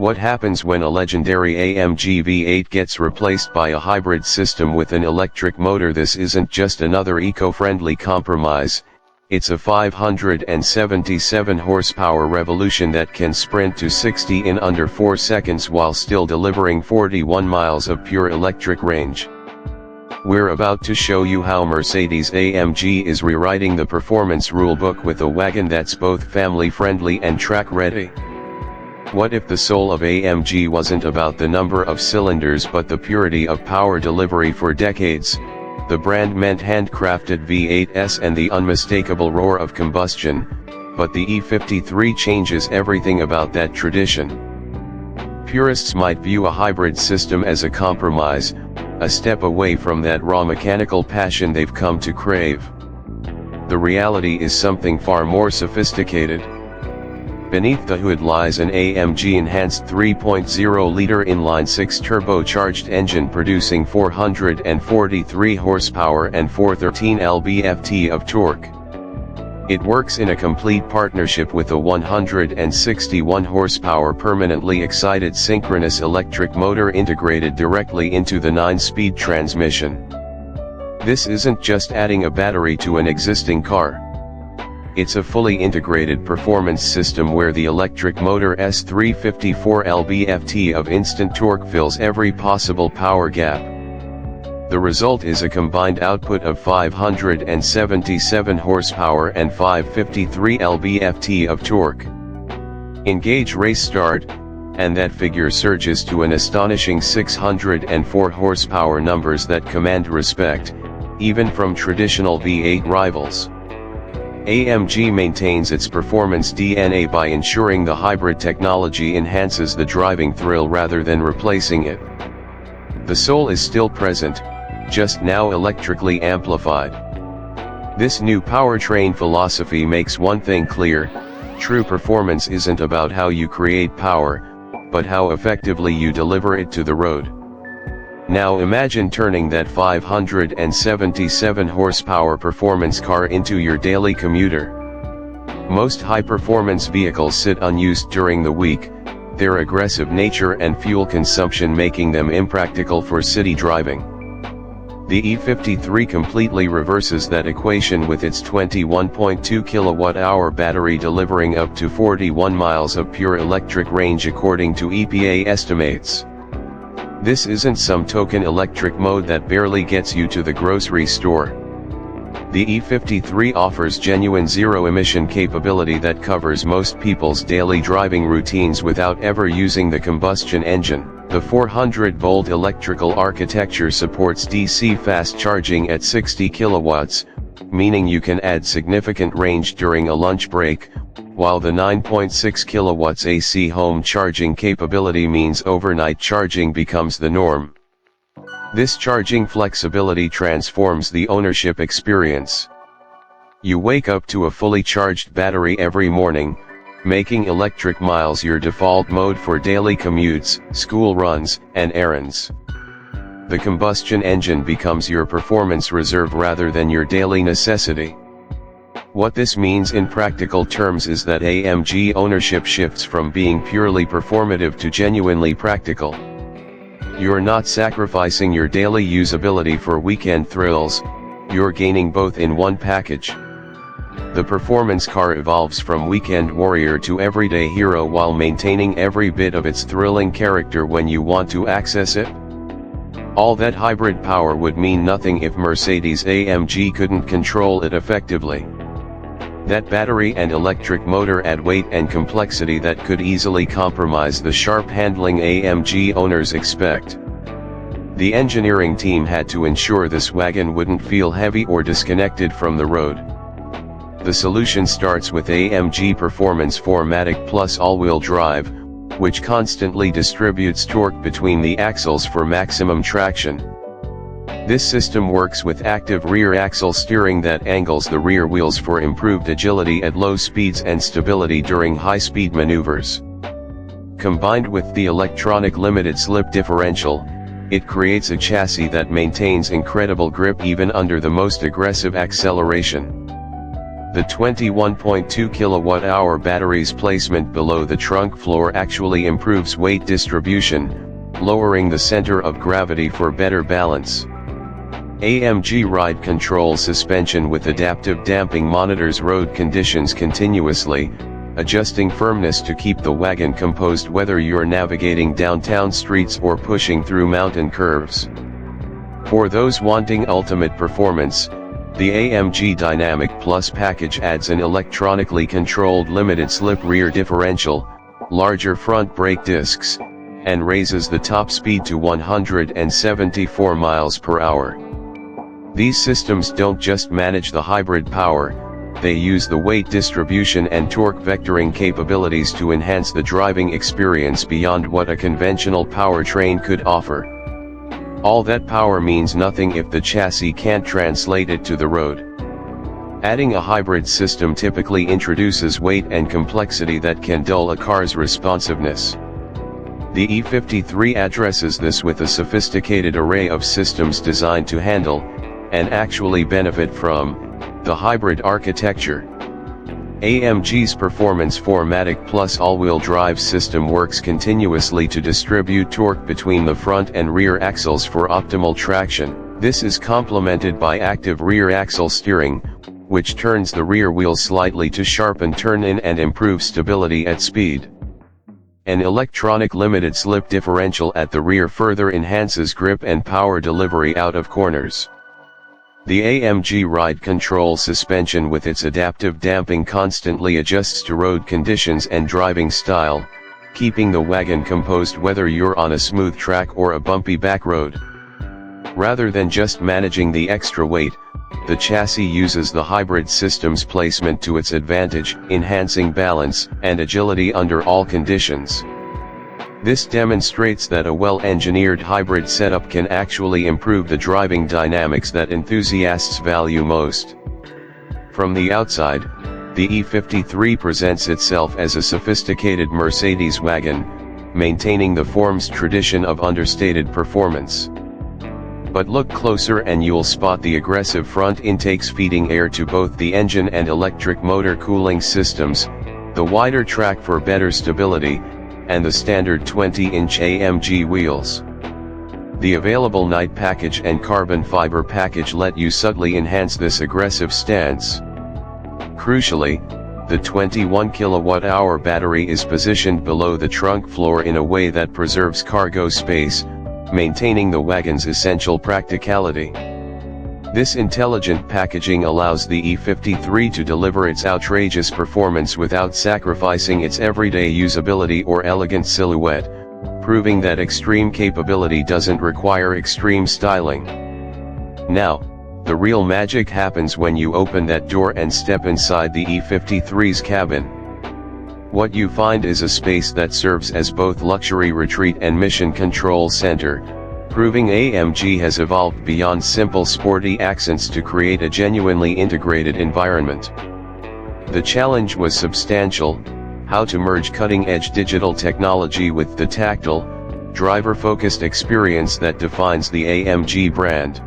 What happens when a legendary AMG V8 gets replaced by a hybrid system with an electric motor? This isn't just another eco-friendly compromise, it's a 577 horsepower revolution that can sprint to 60 in under 4 seconds while still delivering 41 miles of pure electric range. We're about to show you how Mercedes-AMG is rewriting the performance rulebook with a wagon that's both family-friendly and track-ready. What if the soul of AMG wasn't about the number of cylinders but the purity of power delivery? For decades, the brand meant handcrafted V8s and the unmistakable roar of combustion, but the E53 changes everything about that tradition. Purists might view a hybrid system as a compromise, a step away from that raw mechanical passion they've come to crave. The reality is something far more sophisticated. Beneath the hood lies an AMG-enhanced 3.0-liter inline-six turbocharged engine producing 443 horsepower and 413 lb-ft of torque. It works in a complete partnership with a 161 horsepower permanently excited synchronous electric motor integrated directly into the 9-speed transmission. This isn't just adding a battery to an existing car. It's a fully integrated performance system where the electric motor's 354 lb-ft of instant torque fills every possible power gap. The result is a combined output of 577 horsepower and 553 lb-ft of torque. Engage race start, and that figure surges to an astonishing 604 horsepower, numbers that command respect, even from traditional V8 rivals. AMG maintains its performance DNA by ensuring the hybrid technology enhances the driving thrill rather than replacing it. The soul is still present, just now electrically amplified. This new powertrain philosophy makes one thing clear: true performance isn't about how you create power, but how effectively you deliver it to the road. Now imagine turning that 577 horsepower performance car into your daily commuter. Most high-performance vehicles sit unused during the week, their aggressive nature and fuel consumption making them impractical for city driving. The E53 completely reverses that equation with its 21.2 kWh battery delivering up to 41 miles of pure electric range according to EPA estimates. This isn't some token electric mode that barely gets you to the grocery store. The E53 offers genuine zero-emission capability that covers most people's daily driving routines without ever using the combustion engine. The 400-volt electrical architecture supports DC fast charging at 60 kilowatts, meaning you can add significant range during a lunch break, while the 9.6 kilowatts AC home charging capability means overnight charging becomes the norm. This charging flexibility transforms the ownership experience. You wake up to a fully charged battery every morning, making electric miles your default mode for daily commutes, school runs, and errands. The combustion engine becomes your performance reserve rather than your daily necessity. What this means in practical terms is that AMG ownership shifts from being purely performative to genuinely practical. You're not sacrificing your daily usability for weekend thrills, you're gaining both in one package. The performance car evolves from weekend warrior to everyday hero while maintaining every bit of its thrilling character when you want to access it. All that hybrid power would mean nothing if Mercedes-AMG couldn't control it effectively. That battery and electric motor add weight and complexity that could easily compromise the sharp handling AMG owners expect. The engineering team had to ensure this wagon wouldn't feel heavy or disconnected from the road. The solution starts with AMG Performance 4MATIC Plus all-wheel drive, which constantly distributes torque between the axles for maximum traction. This system works with active rear axle steering that angles the rear wheels for improved agility at low speeds and stability during high-speed maneuvers. Combined with the electronic limited slip differential, it creates a chassis that maintains incredible grip even under the most aggressive acceleration. The 21.2 kWh battery's placement below the trunk floor actually improves weight distribution, lowering the center of gravity for better balance. AMG Ride Control suspension with adaptive damping monitors road conditions continuously, adjusting firmness to keep the wagon composed whether you're navigating downtown streets or pushing through mountain curves. For those wanting ultimate performance, the AMG Dynamic Plus package adds an electronically controlled limited slip rear differential, larger front brake discs, and raises the top speed to 174 miles per hour. These systems don't just manage the hybrid power, they use the weight distribution and torque vectoring capabilities to enhance the driving experience beyond what a conventional powertrain could offer. All that power means nothing if the chassis can't translate it to the road. Adding a hybrid system typically introduces weight and complexity that can dull a car's responsiveness. The E53 addresses this with a sophisticated array of systems designed to handle, and actually benefit from, the hybrid architecture. AMG's Performance 4MATIC Plus all-wheel drive system works continuously to distribute torque between the front and rear axles for optimal traction. This is complemented by active rear axle steering, which turns the rear wheel slightly to sharpen turn-in and improve stability at speed. An electronic limited slip differential at the rear further enhances grip and power delivery out of corners. The AMG Ride Control suspension with its adaptive damping constantly adjusts to road conditions and driving style, keeping the wagon composed whether you're on a smooth track or a bumpy back road. Rather than just managing the extra weight, the chassis uses the hybrid system's placement to its advantage, enhancing balance and agility under all conditions. This demonstrates that a well-engineered hybrid setup can actually improve the driving dynamics that enthusiasts value most. From the outside, the E53 presents itself as a sophisticated Mercedes wagon, maintaining the form's tradition of understated performance. But look closer and you'll spot the aggressive front intakes feeding air to both the engine and electric motor cooling systems, the wider track for better stability, and the standard 20-inch AMG wheels. The available night package and carbon fiber package let you subtly enhance this aggressive stance. Crucially, the 21 kWh battery is positioned below the trunk floor in a way that preserves cargo space, maintaining the wagon's essential practicality. This intelligent packaging allows the E53 to deliver its outrageous performance without sacrificing its everyday usability or elegant silhouette, proving that extreme capability doesn't require extreme styling. Now, the real magic happens when you open that door and step inside the E53's cabin. What you find is a space that serves as both luxury retreat and mission control center, proving AMG has evolved beyond simple sporty accents to create a genuinely integrated environment. The challenge was substantial: how to merge cutting-edge digital technology with the tactile, driver-focused experience that defines the AMG brand.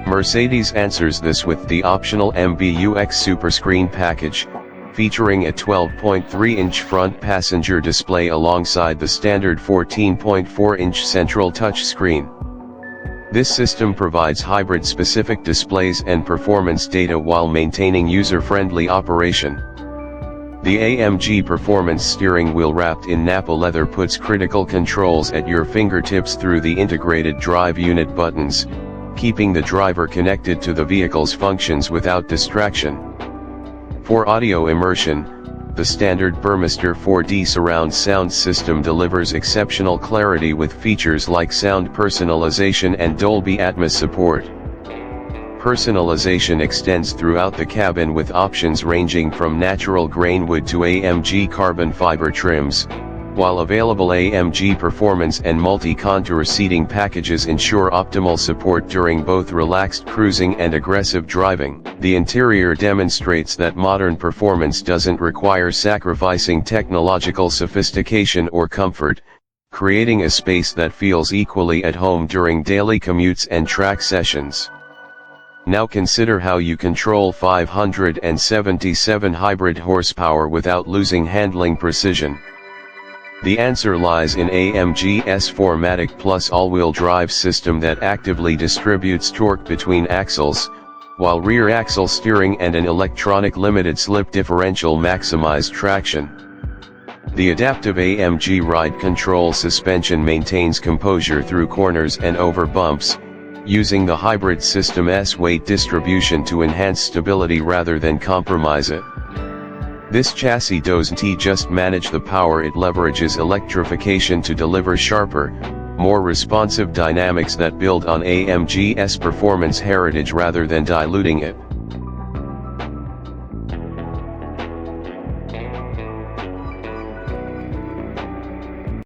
Mercedes answers this with the optional MBUX Superscreen package, featuring a 12.3-inch front passenger display alongside the standard 14.4-inch central touchscreen. This system provides hybrid-specific displays and performance data while maintaining user-friendly operation. The AMG Performance steering wheel wrapped in Nappa leather puts critical controls at your fingertips through the integrated drive unit buttons, keeping the driver connected to the vehicle's functions without distraction. For audio immersion, the standard Burmester 4D surround sound system delivers exceptional clarity with features like sound personalization and Dolby Atmos support. Personalization extends throughout the cabin with options ranging from natural grain wood to AMG carbon fiber trims, while available AMG Performance and multi-contour seating packages ensure optimal support during both relaxed cruising and aggressive driving. The interior demonstrates that modern performance doesn't require sacrificing technological sophistication or comfort, creating a space that feels equally at home during daily commutes and track sessions. Now consider how you control 577 hybrid horsepower without losing handling precision. The answer lies in AMG's 4MATIC Plus all-wheel drive system that actively distributes torque between axles, while rear axle steering and an electronic limited slip differential maximize traction. The adaptive AMG ride control suspension maintains composure through corners and over bumps, using the hybrid system's weight distribution to enhance stability rather than compromise it. This chassis doesn't just manage the power, it leverages electrification to deliver sharper, more responsive dynamics that build on AMG's performance heritage rather than diluting it.